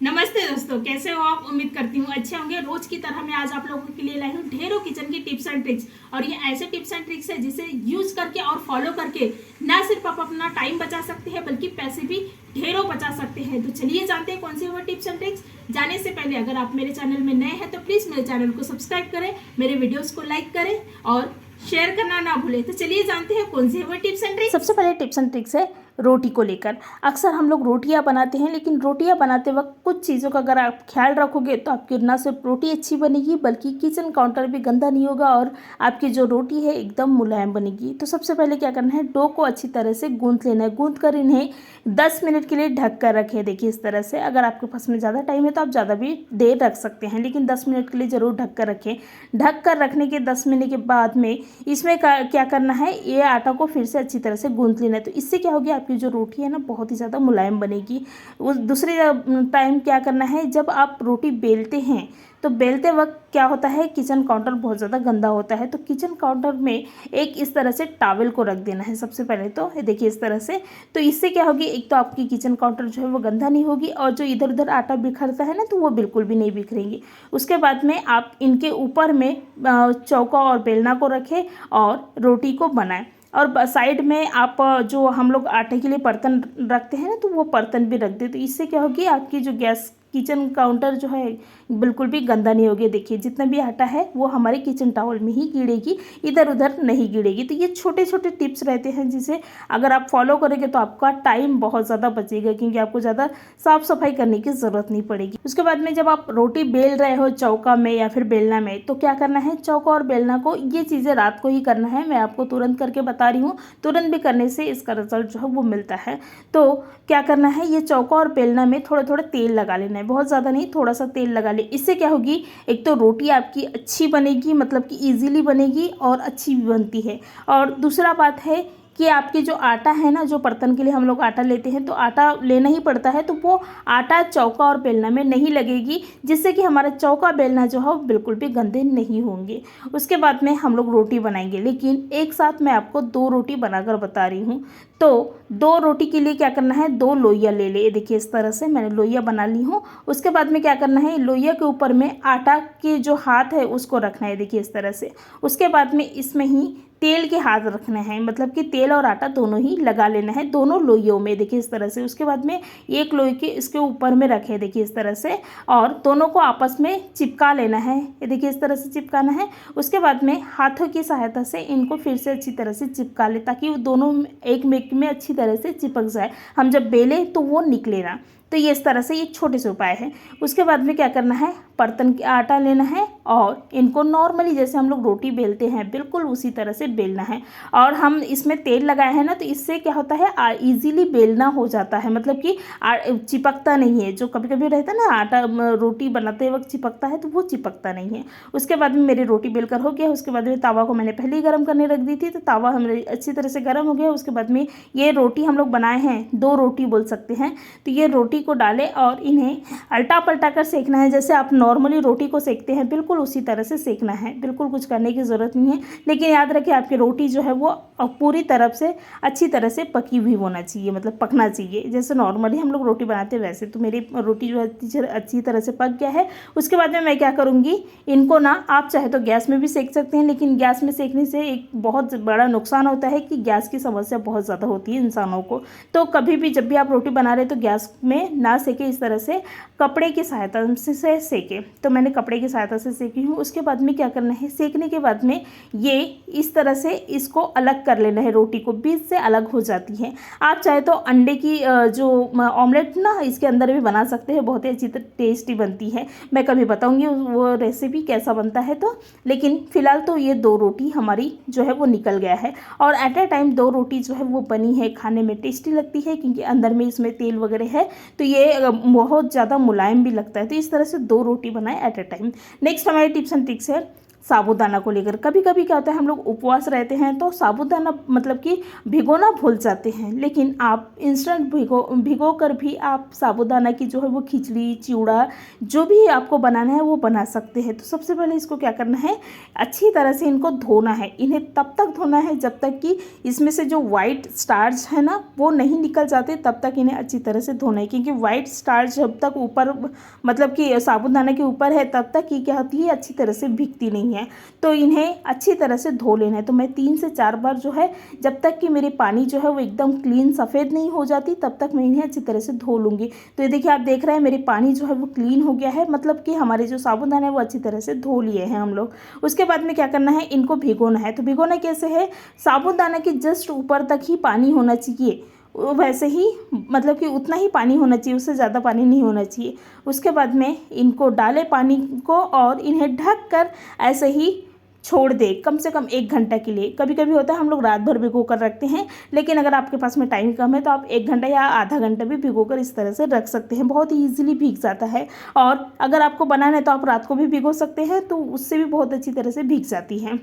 नमस्ते दोस्तों, कैसे हो आप। उम्मीद करती हूँ अच्छे होंगे। रोज की तरह मैं आज आप लोगों के लिए लाई हूँ ढेरों किचन की टिप्स एंड ट्रिक्स। और ये ऐसे टिप्स एंड ट्रिक्स है जिसे यूज करके और फॉलो करके ना सिर्फ आप अपना टाइम बचा सकते हैं बल्कि पैसे भी ढेरों बचा सकते हैं। तो चलिए जानते हैं कौन सी वो टिप्स एंड ट्रिक्स। जाने से पहले अगर आप मेरे चैनल में नए हैं तो प्लीज मेरे चैनल को सब्सक्राइब करें, मेरे वीडियोस को लाइक करें और शेयर करना ना भूलें। तो चलिए जानते हैं कौन सी वो टिप्स एंड ट्रिक्स। सबसे पहले टिप्स एंड ट्रिक्स है रोटी को लेकर। अक्सर हम लोग रोटियां बनाते हैं, लेकिन रोटियां बनाते वक्त कुछ चीज़ों का अगर आप ख्याल रखोगे तो आपकी ना सिर्फ रोटी अच्छी बनेगी बल्कि किचन काउंटर भी गंदा नहीं होगा और आपकी जो रोटी है एकदम मुलायम बनेगी। तो सबसे पहले क्या करना है, डो को अच्छी तरह से गूंथ लेना है। गूंथ कर इन्हें 10 मिनट के लिए ढक कर रखें। देखिए इस तरह से, अगर आपके पास में ज़्यादा टाइम है तो आप ज़्यादा भी देर रख सकते हैं, लेकिन 10 मिनट के लिए ज़रूर ढक कर रखें। ढक कर रखने के 10 मिनट के बाद में इसमें क्या करना है, ये आटा को फिर से अच्छी तरह से गूंथ लेना है। तो इससे क्या होगी, आपकी जो रोटी है ना बहुत ही ज़्यादा मुलायम बनेगी। उस दूसरे टाइम क्या करना है, जब आप रोटी बेलते हैं तो बेलते वक्त क्या होता है, किचन काउंटर बहुत ज़्यादा गंदा होता है। तो किचन काउंटर में एक इस तरह से टॉवल को रख देना है सबसे पहले। तो ये देखिए इस तरह से, तो इससे क्या होगी, एक तो आपकी किचन काउंटर जो है वो गंदा नहीं होगी और जो इधर उधर आटा बिखरता है ना तो वो बिल्कुल भी नहीं बिखरेंगे। उसके बाद में आप इनके ऊपर में चौका और बेलना को रखें और रोटी को बनाएं। और साइड में आप जो हम लोग आटे के लिए बर्तन रखते हैं ना तो वो बर्तन भी रख दें। तो इससे क्या होगी, आपकी जो गैस किचन काउंटर जो है बिल्कुल भी गंदा नहीं होगी। देखिए जितना भी आटा है वो हमारे किचन टॉवल में ही गिरेगी, इधर उधर नहीं गिरेगी। तो ये छोटे छोटे टिप्स रहते हैं जिसे अगर आप फॉलो करेंगे तो आपका टाइम बहुत ज़्यादा बचेगा, क्योंकि आपको ज़्यादा साफ़ सफाई करने की ज़रूरत नहीं पड़ेगी। उसके बाद में जब आप रोटी बेल रहे हो चौका में या फिर बेलना में, तो क्या करना है, चौका और बेलना को ये चीज़ें रात को ही करना है। मैं आपको तुरंत करके बता रही हूँ, तुरंत भी करने से इसका रिजल्ट जो है वो मिलता है। तो क्या करना है, ये चौका और बेलना में थोड़ा थोड़ा तेल लगा लेना है, बहुत ज़्यादा नहीं, थोड़ा सा तेल लगा ले। इससे क्या होगी, एक तो रोटी आपकी अच्छी बनेगी, मतलब कि इजीली बनेगी और अच्छी भी बनती है। और दूसरा बात है कि आपके जो आटा है ना, जो बर्तन के लिए हम लोग आटा लेते हैं तो आटा लेना ही पड़ता है, तो वो आटा चौका और बेलना में नहीं लगेगी, जिससे कि हमारा चौका बेलना जो है वो बिल्कुल भी गंदे नहीं होंगे। उसके बाद में हम लोग रोटी बनाएंगे, लेकिन एक साथ मैं आपको 2 रोटी बनाकर बता रही हूँ। तो 2 रोटी के लिए क्या करना है, 2 लोइयाँ ले ले। देखिए इस तरह से मैंने लोइयाँ बना ली हूँ। उसके बाद में क्या करना है, लोइयाँ के ऊपर में आटा के जो हाथ है उसको रखना है, देखिए इस तरह से। उसके बाद में इसमें ही तेल के हाथ रखने हैं, मतलब कि तेल और आटा दोनों ही लगा लेना है दोनों लोइयों में, देखिए इस तरह से। उसके बाद में एक लोई के इसके ऊपर में रखे, देखिए इस तरह से, और दोनों को आपस में चिपका लेना है। ये देखिए इस तरह से चिपकाना है। उसके बाद में हाथों की सहायता से इनको फिर से अच्छी तरह से चिपका ले, ताकि वो दोनों एक में अच्छी तरह से चिपक जाए। हम जब बेले तो वो निकले ना। तो ये इस तरह से, ये छोटे से उपाय है। उसके बाद में क्या करना है, बर्तन का आटा लेना है और इनको नॉर्मली जैसे हम लोग रोटी बेलते हैं बिल्कुल उसी तरह से बेलना है। और हम इसमें तेल लगाए हैं ना, तो इससे क्या होता है, इजीली बेलना हो जाता है, मतलब कि चिपकता नहीं है। जो कभी कभी रहता है ना आटा रोटी बनाते वक्त चिपकता है, तो वो चिपकता नहीं है। उसके बाद में मेरी रोटी बेलकर हो गया। उसके बाद में तावा को मैंने पहले ही गर्म करने रख दी थी, तो तावा हमारी अच्छी तरह से गर्म हो गया। उसके बाद में ये रोटी हम लोग बनाए हैं, 2 रोटी बोल सकते हैं, तो ये रोटी को डालें और इन्हें अल्टा पलटा कर सेकना है। जैसे आप नॉर्मली रोटी को सेकते हैं बिल्कुल उसी तरह से सेकना है, बिल्कुल कुछ करने की ज़रूरत नहीं है। लेकिन याद रखिए आपकी रोटी जो है वो पूरी तरफ से अच्छी तरह से पकी हुई होना चाहिए, मतलब पकना चाहिए जैसे नॉर्मली हम लोग रोटी बनाते हैं वैसे। तो मेरी रोटी जो है अच्छी तरह से पक गया है। उसके बाद में मैं क्या करूँगी, इनको ना आप चाहे तो गैस में भी सेक सकते हैं, लेकिन गैस में सेकने से एक बहुत बड़ा नुकसान होता है कि गैस की समस्या बहुत ज़्यादा होती है इंसानों को। तो कभी भी जब भी आप रोटी बना रहे तो गैस में ना सेके, इस तरह से कपड़े की सहायता से सेके। तो मैंने कपड़े की सहायता से सेकी हूँ। उसके बाद में क्या करना है, सेकने के बाद में ये इस तरह से इसको अलग कर लेना है, रोटी को बीच से अलग हो जाती है। आप चाहे तो अंडे की जो ऑमलेट ना इसके अंदर भी बना सकते हैं, बहुत ही अच्छी टेस्टी बनती है। मैं कभी बताऊँगी वो रेसिपी कैसा बनता है। तो लेकिन फ़िलहाल तो ये 2 रोटी हमारी जो है वो निकल गया है और एट ए टाइम 2 रोटी जो है वो बनी है, खाने में टेस्टी लगती है क्योंकि अंदर में इसमें तेल वगैरह है, तो ये बहुत ज़्यादा मुलायम भी लगता है। तो इस तरह से 2 रोटी बनाए एट ए टाइम। नेक्स्ट हमारी टिप्स एंड ट्रिक्स है साबूदाना को लेकर। कभी कभी क्या होता है, हम लोग उपवास रहते हैं तो साबूदाना मतलब कि भिगोना भूल जाते हैं, लेकिन आप इंस्टेंट भिगो कर भी आप साबूदाना की जो है वो खिचड़ी, चिवड़ा, जो भी आपको बनाना है वो बना सकते हैं। तो सबसे पहले इसको क्या करना है, अच्छी तरह से इनको धोना है। इन्हें तब तक धोना है जब तक कि इसमें से जो वाइट स्टार्च है ना वो नहीं निकल जाते, तब तक इन्हें अच्छी तरह से धोना है। क्योंकि वाइट स्टार्च जब तक ऊपर मतलब कि साबूदाना के ऊपर है तब तक ये क्या होती है, अच्छी तरह से भीगती नहीं है। तो इन्हें अच्छी तरह से धो लेना है। तो मैं 3 से 4 बार जो है, जब तक कि मेरी पानी जो है वो एकदम क्लीन सफ़ेद नहीं हो जाती तब तक मैं इन्हें अच्छी तरह से धो लूँगी। तो ये देखिए, आप देख रहे हैं मेरी पानी जो है वो क्लीन हो गया है, मतलब कि हमारे जो साबूदाना है वो अच्छी तरह से धो लिए हैं हम लोग। उसके बाद में क्या करना है, इनको भिगोना है। तो भिगोना कैसे है, साबूदाना के जस्ट ऊपर तक ही पानी होना चाहिए, वैसे ही मतलब कि उतना ही पानी होना चाहिए, उससे ज़्यादा पानी नहीं होना चाहिए। उसके बाद में इनको डालें पानी को और इन्हें ढक कर ऐसे ही छोड़ दे कम से कम 1 घंटा के लिए। कभी कभी होता है हम लोग रात भर भिगो कर रखते हैं, लेकिन अगर आपके पास में टाइम कम है तो आप 1 घंटा या आधा घंटा भी भिगो कर इस तरह से रख सकते हैं। बहुत ही ईजिली भीग जाता है। और अगर आपको बनाना है तो आप रात को भी भिगो सकते हैं, तो उससे भी बहुत अच्छी तरह से भीग जाती है।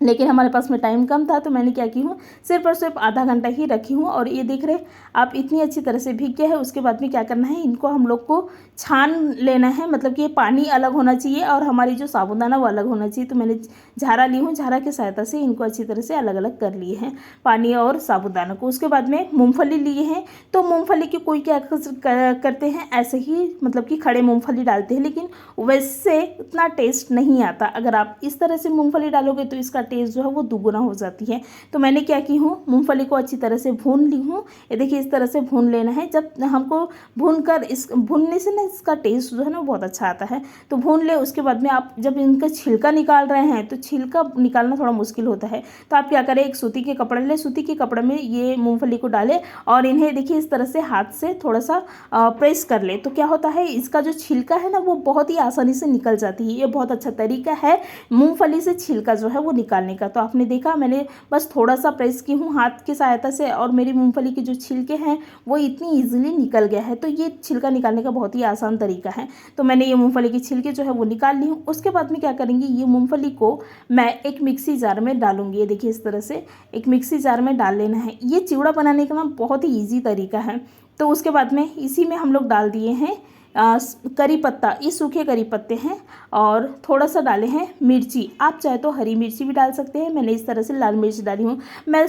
लेकिन हमारे पास में टाइम कम था तो मैंने क्या की हूँ, सिर्फ और सिर्फ आधा घंटा ही रखी हूँ। और ये देख रहे आप इतनी अच्छी तरह से भीग गया है। उसके बाद में क्या करना है, इनको हम लोग को छान लेना है, मतलब कि ये पानी अलग होना चाहिए और हमारी जो साबूदाना वो अलग होना चाहिए। तो मैंने झारा ली हूँ, झारा की सहायता से इनको अच्छी तरह से अलग अलग कर लिए हैं, पानी और साबूदाना को। उसके बाद में मूँगफली लिए हैं। तो मूँगफली की कोई क्या करते हैं, ऐसे ही मतलब कि खड़े मूँगफली डालते हैं, लेकिन वैसे उतना टेस्ट नहीं आता। अगर आप इस तरह से मूँगफली डालोगे तो इसका टेस्ट जो है वो दुगुना हो जाती है। तो मैंने क्या की हूँ, मूंगफली को अच्छी तरह से भून ली हूँ। ये देखिए, इस तरह से भून लेना है। जब हमको भूनकर इस भूनने से ना इसका टेस्ट जो है ना बहुत अच्छा आता है। तो भून ले। उसके बाद में आप जब इनका छिलका निकाल रहे हैं तो छिलका निकालना थोड़ा मुश्किल होता है, तो आप क्या करें, एक सूती के कपड़े ले, सूती के कपड़े में ये मूंगफली को डालें और इन्हें देखिए इस तरह से हाथ से थोड़ा सा प्रेस कर ले। तो क्या होता है, इसका जो छिलका है ना वो बहुत ही आसानी से निकल जाती है। ये बहुत अच्छा तरीका है मूंगफली से छिलका जो है वो निकालने का। तो आपने देखा, मैंने बस थोड़ा सा प्रेस की हूँ हाथ की सहायता से और मेरी मूंगफली के जो छिलके हैं वो इतनी ईजिली निकल गया है। तो ये छिलका निकालने का बहुत ही आसान तरीका है। तो मैंने ये मूंगफली के छिलके जो है वो निकाल ली हूँ। उसके बाद में क्या करेंगे, ये मूंगफली को मैं एक मिक्सी जार में डालूंगी। ये देखिए, इस तरह से एक मिक्सी जार में डाल लेना है। ये चिवड़ा बनाने का ना बहुत ही ईजी तरीका है। तो उसके बाद में इसी में हम लोग डाल दिए हैं करी पत्ता, ये सूखे करी पत्ते हैं और थोड़ा सा डाले हैं मिर्ची। आप चाहे तो हरी मिर्ची भी डाल सकते हैं, मैंने इस तरह से लाल मिर्च डाली हूँ। मैं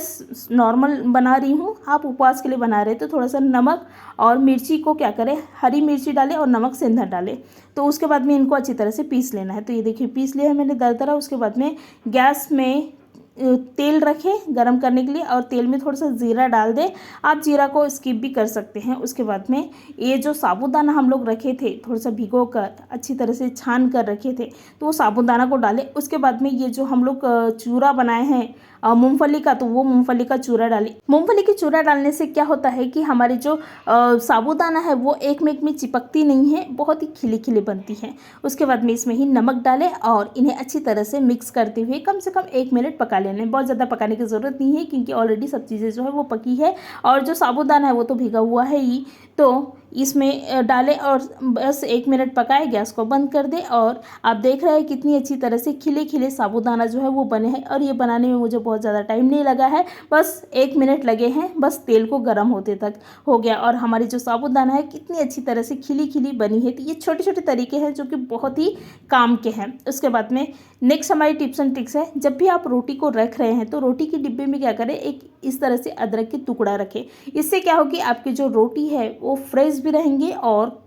नॉर्मल बना रही हूँ, आप उपवास के लिए बना रहे तो थोड़ा सा नमक और मिर्ची को क्या करें, हरी मिर्ची डालें और नमक सेंधा डालें। तो उसके बाद में इनको अच्छी तरह से पीस लेना है। तो ये देखिए पीस लिया है मैंने दरदरा। उसके बाद में गैस में तेल रखें गरम करने के लिए और तेल में थोड़ा सा जीरा डाल दें। आप जीरा को स्किप भी कर सकते हैं। उसके बाद में ये जो साबूदाना हम लोग रखे थे थोड़ा सा भिगो कर अच्छी तरह से छान कर रखे थे, तो वो साबूदाना को डालें। उसके बाद में ये जो हम लोग चूरा बनाए हैं मूंगफली का, तो वो मूंगफली का चूरा डालें। मूंगफली की चूरा डालने से क्या होता है कि हमारी जो साबूदाना है वो एक में एक में चिपकती नहीं है, बहुत ही खिली खिली बनती है। उसके बाद में इसमें ही नमक डालें और इन्हें अच्छी तरह से मिक्स करते हुए कम से कम 1 मिनट पका लेना है। बहुत ज़्यादा पकाने की ज़रूरत नहीं है क्योंकि ऑलरेडी सब चीज़ें जो है वो पकी है और जो साबूदाना है वो तो भिगा हुआ है ही। तो इसमें डालें और बस 1 मिनट पकाएं, गैस को बंद कर दें। और आप देख रहे हैं कितनी अच्छी तरह से खिले खिले साबूदाना जो है वो बने हैं। और ये बनाने में मुझे बहुत ज़्यादा टाइम नहीं लगा है, बस 1 मिनट लगे हैं, बस तेल को गर्म होते तक हो गया। और हमारी जो साबूदाना है कितनी अच्छी तरह से खिली खिली बनी है। तो ये छोटे छोटे तरीके हैं जो कि बहुत ही काम के हैं। उसके बाद में नेक्स्ट हमारी टिप्स एंड ट्रिक्स है, जब भी आप रोटी को रख रहे हैं तो रोटी के डिब्बे में क्या करें, एक इस तरह से अदरक के टुकड़ा रखें। इससे क्या होगी, आपकी जो रोटी है वो फ्रेश भी रहेंगे और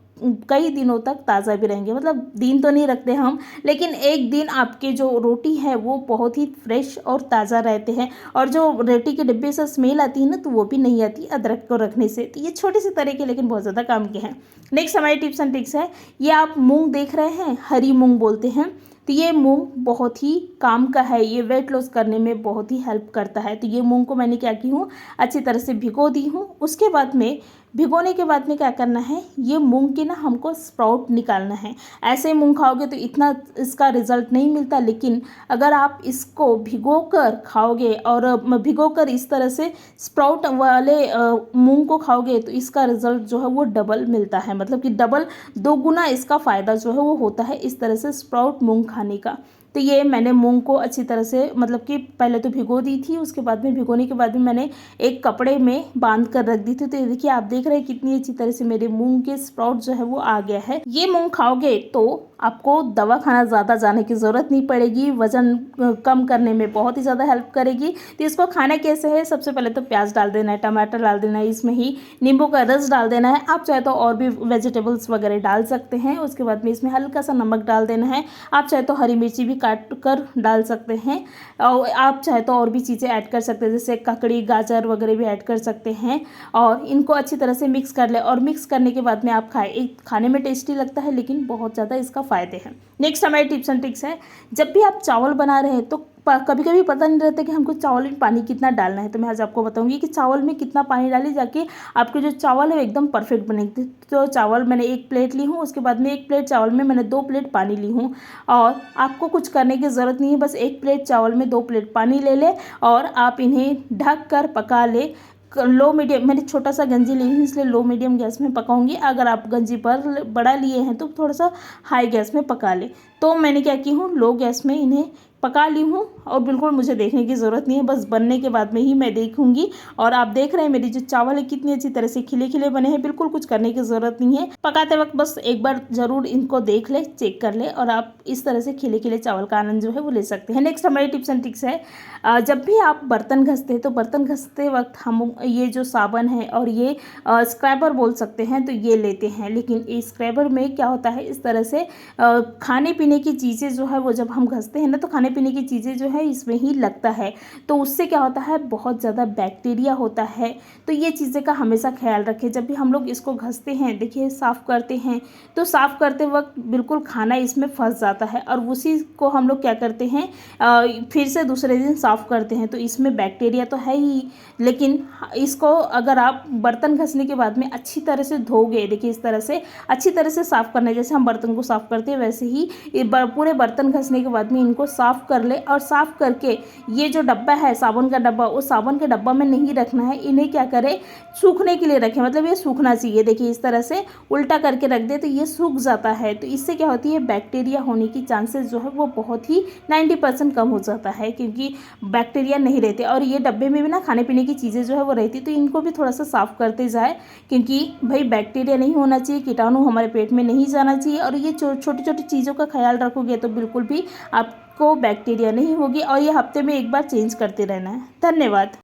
कई दिनों तक ताज़ा भी रहेंगे। मतलब दिन तो नहीं रखते हम, लेकिन एक दिन आपके जो रोटी है वो बहुत ही फ्रेश और ताज़ा रहते हैं। और जो रोटी के डिब्बे से स्मेल आती है ना, तो वो भी नहीं आती अदरक को रखने से। तो ये छोटे से तरीके लेकिन बहुत ज़्यादा काम के हैं। नेक्स्ट हमारी टिप्स एंड ट्रिक्स है, ये आप मूंग देख रहे हैं, हरी मूंग बोलते हैं। तो ये मूंग बहुत ही काम का है, ये वेट लॉस करने में बहुत ही हेल्प करता है। तो ये मूंग को मैंने क्या की हूँ, अच्छी तरह से भिगो दी हूँ। उसके बाद में भिगोने के बाद में क्या करना है, ये मूंग की ना हमको स्प्राउट निकालना है। ऐसे मूंग खाओगे तो इतना इसका रिजल्ट नहीं मिलता, लेकिन अगर आप इसको भिगोकर खाओगे और भिगोकर इस तरह से स्प्राउट वाले मूंग को खाओगे तो इसका रिजल्ट जो है वो डबल मिलता है। मतलब कि डबल 2 गुना इसका फ़ायदा जो है वो होता है इस तरह से स्प्राउट मूंग खाने का। तो ये मैंने मूंग को अच्छी तरह से मतलब कि पहले तो भिगो दी थी, उसके बाद में भिगोने के बाद में मैंने एक कपड़े में बांध कर रख दी थी। तो ये देखिए आप देख रहे हैं कितनी अच्छी तरह से मेरे मूंग के स्प्राउट जो है वो आ गया है। ये मूंग खाओगे तो आपको दवा खाना ज़्यादा जाने की ज़रूरत नहीं पड़ेगी, वज़न कम करने में बहुत ही ज़्यादा हेल्प करेगी। तो इसको खाना कैसे है, सबसे पहले तो प्याज डाल देना है, टमाटर डाल देना है, इसमें ही नींबू का रस डाल देना है। आप चाहे तो और भी वेजिटेबल्स वगैरह डाल सकते हैं। उसके बाद में इसमें हल्का सा नमक डाल देना है। आप चाहे तो हरी मिर्ची भी काट कर डाल सकते हैं और आप चाहे तो और भी चीज़ें ऐड कर सकते हैं, जैसे ककड़ी गाजर वगैरह भी ऐड कर सकते हैं। और इनको अच्छी तरह से मिक्स कर ले और मिक्स करने के बाद में आप खाने में टेस्टी लगता है, लेकिन बहुत ज़्यादा इसका फ़ायदे हैं। नेक्स्ट हमारे टिप्स एंड ट्रिक्स है, जब भी आप चावल बना रहे हैं तो कभी कभी पता नहीं रहता कि हमको चावल में पानी कितना डालना है। तो मैं आज आपको बताऊंगी कि चावल में कितना पानी डाली जाके आपके जो चावल है वो एकदम परफेक्ट बनेगी। तो चावल मैंने 1 प्लेट ली हूँ, उसके बाद में 1 प्लेट चावल में मैंने 2 प्लेट पानी ली हूँ। और आपको कुछ करने की ज़रूरत नहीं है, बस 1 प्लेट चावल में 2 प्लेट पानी ले ले और आप इन्हें ढक कर पका ले। लो मीडियम, मैंने छोटा सा गंजी ली हूँ इसलिए लो मीडियम गैस में पकाऊंगी। अगर आप गंजी पर बड़ा लिए हैं तो थोड़ा सा हाई गैस में पका ले। तो मैंने क्या की हूँ, लो गैस में इन्हें पका ली हूँ और बिल्कुल मुझे देखने की ज़रूरत नहीं है, बस बनने के बाद में ही मैं देखूंगी। और आप देख रहे हैं मेरी जो चावल है कितनी अच्छी तरह से खिले खिले बने हैं, बिल्कुल कुछ करने की ज़रूरत नहीं है। पकाते वक्त बस एक बार ज़रूर इनको देख ले, चेक कर ले और आप इस तरह से खिले खिले चावल का आनंद जो है वो ले सकते हैं। नेक्स्ट हमारी टिप्स एंड ट्रिक्स है, जब भी आप बर्तन घसते हैं तो बर्तन घसते वक्त हम ये जो साबुन है और ये स्क्रैबर बोल सकते हैं तो ये लेते हैं। लेकिन इस स्क्रैबर में क्या होता है, इस तरह से खाने पीने की चीज़ें जो है वो जब हम घसते हैं ना तो खाने पीने की चीज़ें जो है इसमें ही लगता है, तो उससे क्या होता है बहुत ज़्यादा बैक्टीरिया होता है। तो ये चीज़ें का हमेशा ख्याल रखें। जब भी हम लोग इसको घसते हैं, देखिए साफ़ करते हैं तो साफ़ करते वक्त बिल्कुल खाना इसमें फंस जाता है और उसी को हम लोग क्या करते हैं फिर से दूसरे दिन साफ़ करते हैं। तो इसमें बैक्टीरिया तो है ही, लेकिन इसको अगर आप बर्तन घसने के बाद में अच्छी तरह से धोगे, देखिए इस तरह से अच्छी तरह से साफ़ करना है, जैसे हम बर्तन को साफ़ करते हैं वैसे ही पूरे बर्तन घसने के बाद में इनको साफ़ कर ले। और साफ़ करके ये जो डब्बा है साबुन का डब्बा, उस साबुन के डब्बा में नहीं रखना है, इन्हें क्या करें सूखने के लिए रखें, मतलब ये सूखना चाहिए। देखिए इस तरह से उल्टा करके रख दे तो ये सूख जाता है। तो इससे क्या होती है, बैक्टीरिया होने की चांसेस जो है वो बहुत ही 90% कम हो जाता है, क्योंकि बैक्टीरिया नहीं रहते। और ये डब्बे में भी ना खाने पीने की चीज़ें जो है वो रहती, तो इनको भी थोड़ा सा साफ़ करते जाए, क्योंकि भाई बैक्टीरिया नहीं होना चाहिए, कीटाणु हमारे पेट में नहीं जाना चाहिए। और ये छोटी छोटी चीज़ों का ख्याल रखोगे तो बिल्कुल भी आपको बैक्टीरिया नहीं होगी। और ये हफ्ते में एक बार चेंज करते रहना है। धन्यवाद।